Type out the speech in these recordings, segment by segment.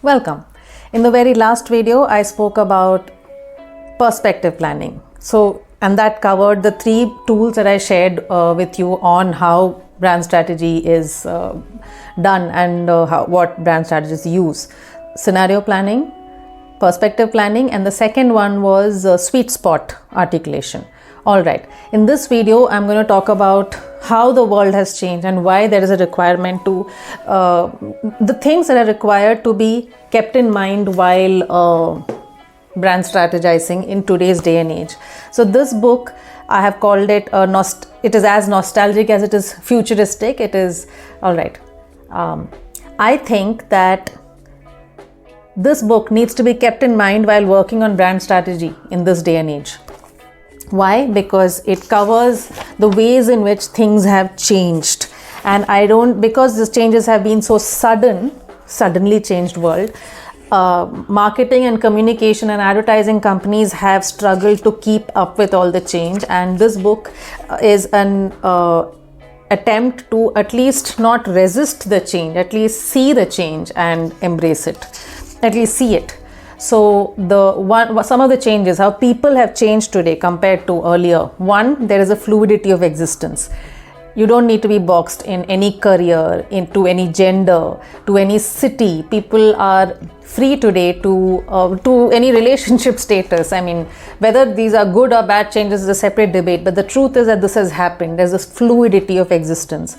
Welcome. In the very last video, I spoke about perspective planning. And that covered the 3 tools that I shared with you on how brand strategy is done and what brand strategists use. Scenario planning, perspective planning, and the second one was sweet spot articulation. All right, in this video, I'm going to talk about how the world has changed and why there is a requirement to, the things that are required to be kept in mind while brand strategizing in today's day and age. So this book, I have called it, it is as nostalgic as it is futuristic. It is, all right. I think that this book needs to be kept in mind while working on brand strategy in this day and age. Why? Because it covers the ways in which things have changed. And because these changes have been so suddenly changed world, marketing and communication and advertising companies have struggled to keep up with all the change. And this book is an attempt to at least not resist the change, at least see the change and embrace it, at least see it. So some of the changes, how people have changed today compared to earlier. One, there is a fluidity of existence. You don't need to be boxed in any career, into any gender, to any city. People are free today to any relationship status. I mean, whether these are good or bad changes is a separate debate. But the truth is that this has happened. There's this fluidity of existence.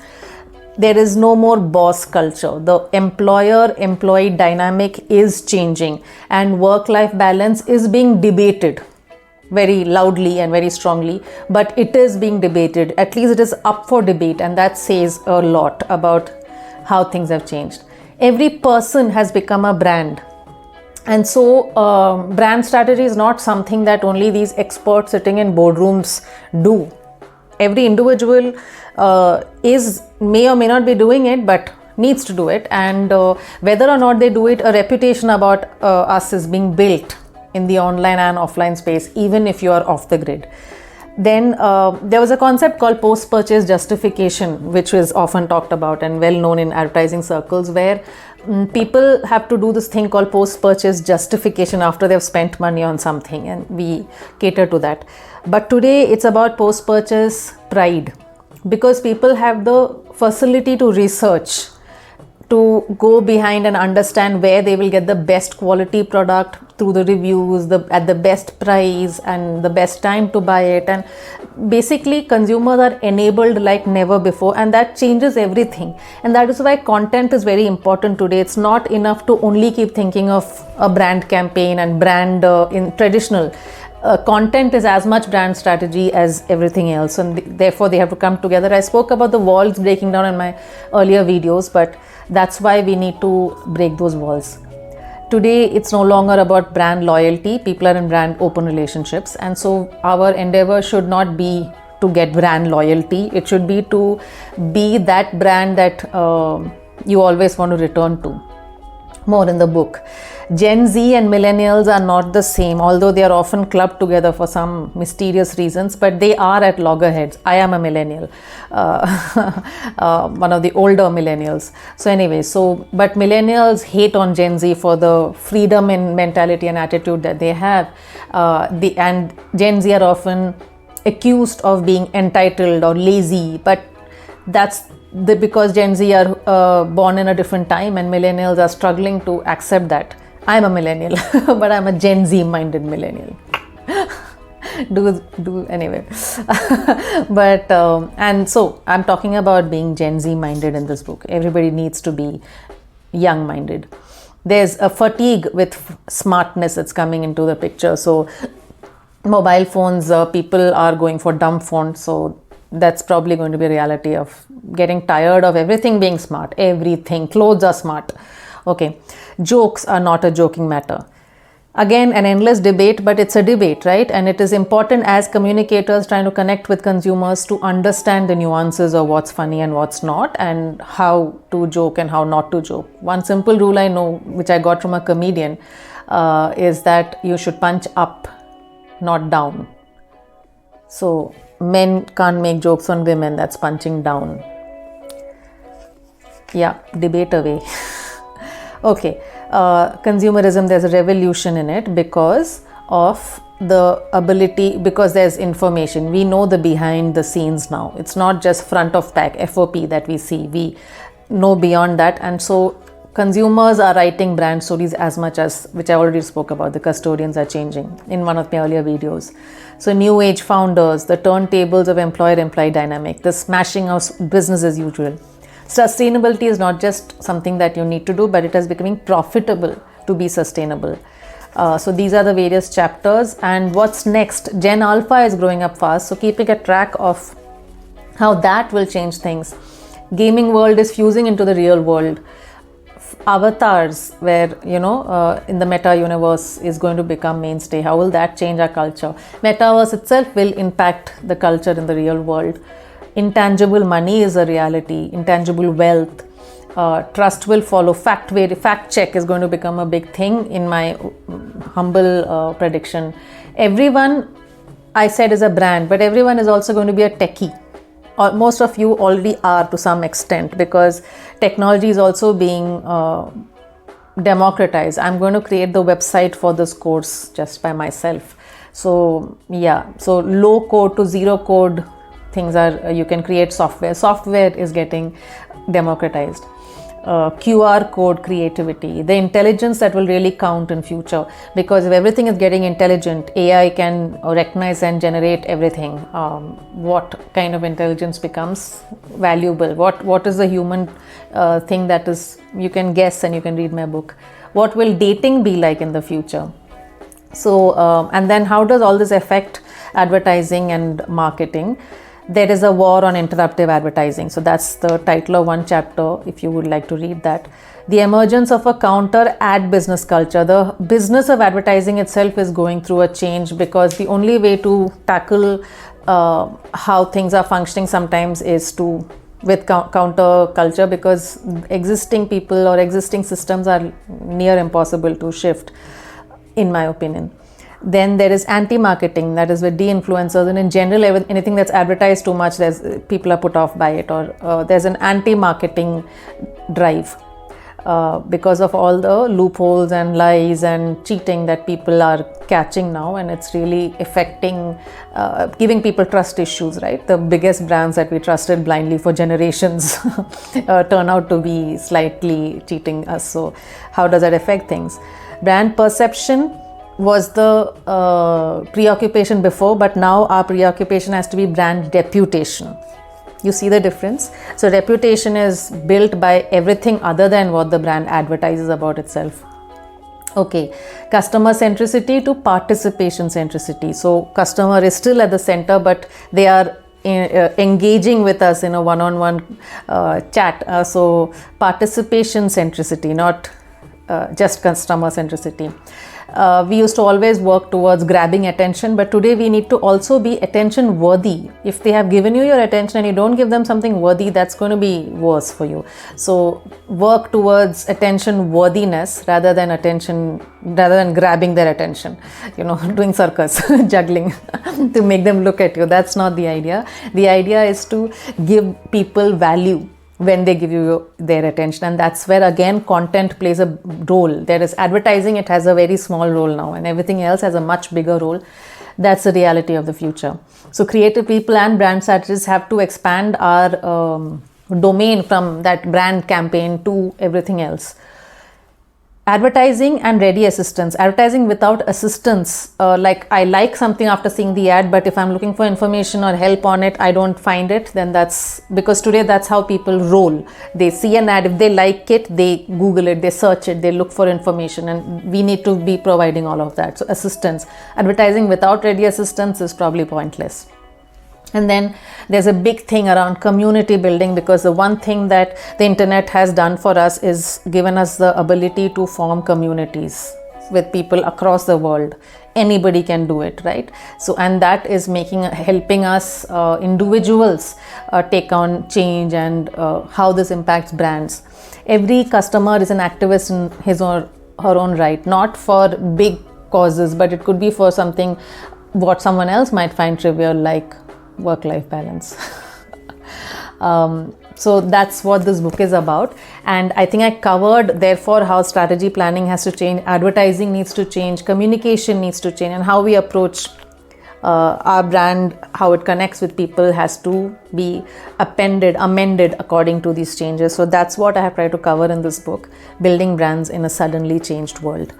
There is no more boss culture. The employer-employee dynamic is changing, and work-life balance is being debated very loudly and very strongly, but it is being debated. At least it is up for debate, and that says a lot about how things have changed. Every person has become a brand. And so brand strategy is not something that only these experts sitting in boardrooms do. Every individual may or may not be doing it, but needs to do it. And whether or not they do it, a reputation about us is being built in the online and offline space, even if you are off the grid. Then there was a concept called post-purchase justification, which was often talked about and well known in advertising circles, where people have to do this thing called post-purchase justification after they've spent money on something, and we cater to that. But today it's about post-purchase pride, because people have the facility to research, to go behind and understand where they will get the best quality product through the reviews, at the best price and the best time to buy it. And basically consumers are enabled like never before, and that changes everything. And that is why content is very important today. It's not enough to only keep thinking of a brand campaign and brand in traditional. Content is as much brand strategy as everything else, and therefore they have to come together. I spoke about the walls breaking down in my earlier videos, but that's why we need to break those walls. Today, it's no longer about brand loyalty. People are in brand open relationships. And so our endeavor should not be to get brand loyalty. It should be to be that brand that you always want to return to. More in the book. Gen Z and millennials are not the same, although they are often clubbed together for some mysterious reasons, but they are at loggerheads. I am a millennial, one of the older millennials. So anyway, but millennials hate on Gen Z for the freedom in mentality and attitude that they have. And Gen Z are often accused of being entitled or lazy, but that's because Gen Z are born in a different time, and millennials are struggling to accept that. I'm a millennial, but I'm a Gen Z minded millennial. Anyway. But, and so I'm talking about being Gen Z minded in this book. Everybody needs to be young minded. There's a fatigue with smartness that's coming into the picture. So mobile phones, people are going for dumb phones. So that's probably going to be a reality of getting tired of everything being smart. Everything. Clothes are smart. Okay. Jokes are not a joking matter. Again, an endless debate, but it's a debate, right? And it is important as communicators trying to connect with consumers to understand the nuances of what's funny and what's not, and how to joke and how not to joke. One simple rule I know, which I got from a comedian, is that you should punch up, not down. So men can't make jokes on women, that's punching down. Yeah, debate away. Okay, consumerism, there's a revolution in it because of the ability, because there's information. We know the behind the scenes now. It's not just front of pack FOP that we see. We know beyond that, and so consumers are writing brand stories as much as, which I already spoke about, the custodians are changing in one of my earlier videos. So new age founders, the turntables of employer-employee dynamic, the smashing of business as usual. Sustainability is not just something that you need to do, but it is becoming profitable to be sustainable. So these are the various chapters. And what's next? Gen Alpha is growing up fast, so keeping a track of how that will change things. Gaming world is fusing into the real world. Avatars, where in the meta universe, is going to become mainstay. How will that change our culture? Metaverse itself will impact the culture in the real world. Intangible money is a reality. Intangible wealth. Trust will follow. Fact check is going to become a big thing, in my humble prediction. Everyone, I said, is a brand, but everyone is also going to be a techie. Most of you already are to some extent, because technology is also being democratized. I'm going to create the website for this course just by myself. So yeah, so low code to zero code things are, you can create software. Software is getting democratized. QR code creativity, the intelligence that will really count in future, because if everything is getting intelligent, AI can recognize and generate everything. What kind of intelligence becomes valuable? What is the human thing that is, you can guess, and you can read my book. What will dating be like in the future? So and then how does all this affect advertising and marketing? There is a war on interruptive advertising. So that's the title of one chapter, if you would like to read that. The emergence of a counter ad business culture. The business of advertising itself is going through a change, because the only way to tackle how things are functioning sometimes is to with counter culture, because existing people or existing systems are near impossible to shift, in my opinion. Then there is anti-marketing, that is with de-influencers, and in general anything that's advertised too much, people are put off by it, or there's an anti-marketing drive because of all the loopholes and lies and cheating that people are catching now, and it's really affecting, giving people trust issues, right? The biggest brands that we trusted blindly for generations turn out to be slightly cheating us. So how does that affect things? Brand perception was the preoccupation before, but now our preoccupation has to be brand reputation. You see the difference? So reputation is built by everything other than what the brand advertises about itself. Okay, customer centricity to participation centricity. So customer is still at the center, but they are engaging with us in a one-on-one chat. So participation centricity, not just customer centricity. We used to always work towards grabbing attention, but today we need to also be attention worthy. If they have given you your attention and you don't give them something worthy, that's going to be worse for you. So work towards attention worthiness rather than grabbing their attention, doing circus, juggling to make them look at you. That's not the idea. The idea is to give people value when they give you their attention, and that's where again content plays a role. There is advertising, it has a very small role now, and everything else has a much bigger role. That's the reality of the future. So creative people and brand strategists have to expand our domain from that brand campaign to everything else. Advertising and ready assistance. Advertising without assistance, like I like something after seeing the ad, but if I'm looking for information or help on it, I don't find it, then that's because today that's how people roll. They see an ad, if they like it, they Google it, they search it, they look for information, and we need to be providing all of that. So assistance. Advertising without ready assistance is probably pointless. And then there's a big thing around community building, because the one thing that the internet has done for us is given us the ability to form communities with people across the world. Anybody can do it, right? So, and that is helping us individuals take on change and how this impacts brands. Every customer is an activist in his or her own right, not for big causes, but it could be for something what someone else might find trivial, like work-life balance. So that's what this book is about. And I think I covered, therefore, how strategy planning has to change, advertising needs to change, communication needs to change, and how we approach our brand, how it connects with people has to be amended according to these changes. So that's what I have tried to cover in this book, Building Brands in a Suddenly Changed World.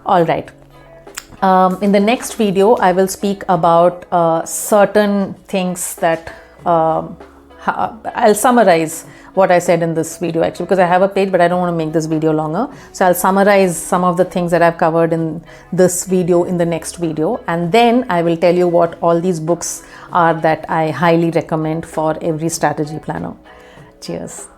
All right. In the next video, I will speak about certain things that I'll summarize what I said in this video, actually, because I have a page, but I don't want to make this video longer. So I'll summarize some of the things that I've covered in this video in the next video. And then I will tell you what all these books are that I highly recommend for every strategy planner. Cheers.